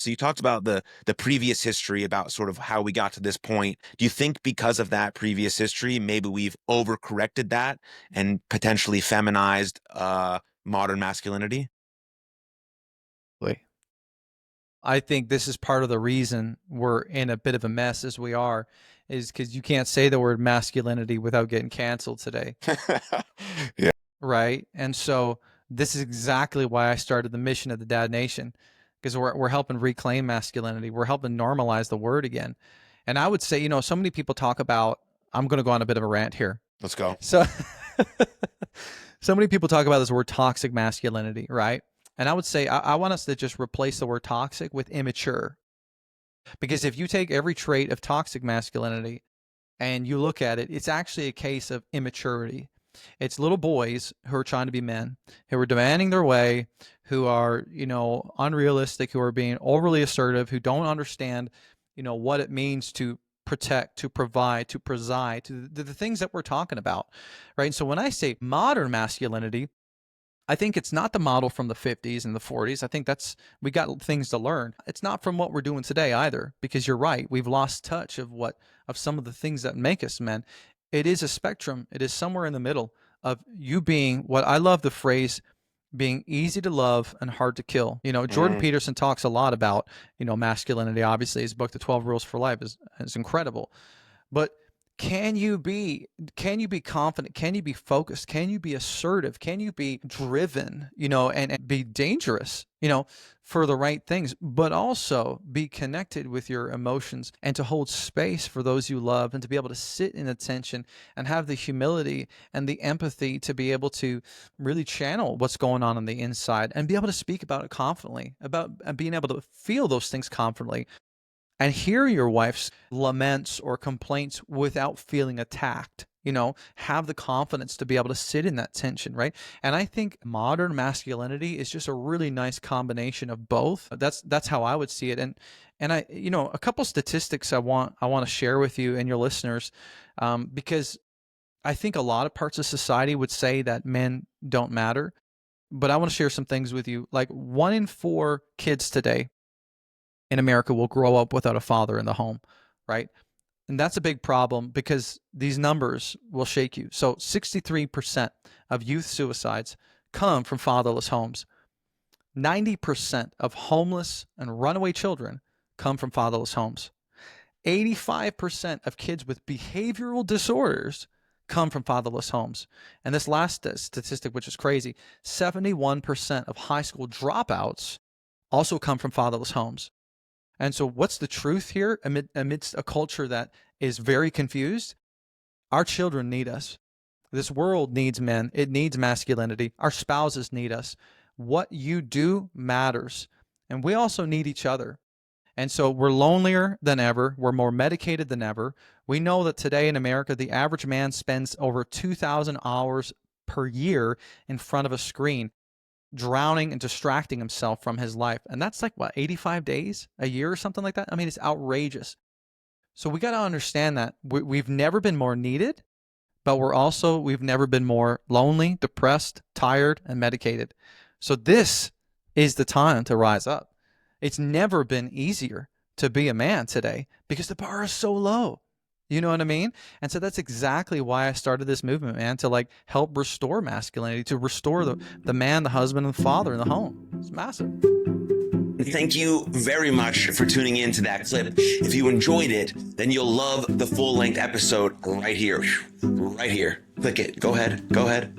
So you talked about the previous history about sort of how we got to this point. Do you think because of that previous history, maybe we've overcorrected that and potentially feminized modern masculinity? Absolutely. I think this is part of the reason we're in a bit of a mess as we are, is because you can't say the word masculinity without getting canceled today, Yeah. right? And so this is exactly why I started the mission of the Dad Nation, because we're helping reclaim masculinity. We're helping normalize the word again. And I would say, so many people talk about, I'm going to go on a bit of a rant here. Let's go. So so many people talk about this word toxic masculinity, right? And I would say I want us to just replace the word toxic with immature. Because if you take every trait of toxic masculinity and you look at it, it's actually a case of immaturity. It's little boys who are trying to be men, who are demanding their way, who are, unrealistic, who are being overly assertive, who don't understand, what it means to protect, to provide, to preside, to the things that we're talking about, right? And so when I say modern masculinity, I think it's not the model from the 50s and the 40s. I think we got things to learn. It's not from what we're doing today either, because you're right. We've lost touch of some of the things that make us men. It is a spectrum. It is somewhere in the middle of you being what I love the phrase being easy to love and hard to kill. Jordan Mm. Peterson talks a lot about, masculinity. Obviously, his book, The 12 Rules for Life, is incredible. But can you be confident? Can you be focused? Can you be assertive? Can you be driven, and be dangerous, for the right things, but also be connected with your emotions and to hold space for those you love and to be able to sit in attention and have the humility and the empathy to be able to really channel what's going on the inside and be able to speak about it confidently, about and being able to feel those things confidently and hear your wife's laments or complaints without feeling attacked. Have the confidence to be able to sit in that tension, right? And I think modern masculinity is just a really nice combination of both. That's how I would see it. And a couple statistics I want to share with you and your listeners, because I think a lot of parts of society would say that men don't matter, but I want to share some things with you. Like 1 in 4 kids today in America will grow up without a father in the home, right? And that's a big problem because these numbers will shake you. So 63% of youth suicides come from fatherless homes. 90% of homeless and runaway children come from fatherless homes. 85% of kids with behavioral disorders come from fatherless homes. And this last statistic, which is crazy, 71% of high school dropouts also come from fatherless homes. And so, what's the truth here amidst a culture that is very confused? Our children need us. This world needs men. It needs masculinity. Our spouses need us. What you do matters. And we also need each other. And so, we're lonelier than ever. We're more medicated than ever. We know that today in America, the average man spends over 2,000 hours per year in front of a screen, drowning and distracting himself from his life. And that's like what, 85 days a year or something like that? I mean, it's outrageous. So we got to understand that we've never been more needed, but we've never been more lonely, depressed, tired, and medicated. So this is the time to rise up. It's never been easier to be a man today because the bar is so low. You know what I mean? And so that's exactly why I started this movement, man, to like help restore masculinity, to restore the man, the husband, and the father in the home. It's massive. Thank you very much for tuning in to that clip. If you enjoyed it, then you'll love the full length episode right here. Right here. Click it. Go ahead. Go ahead.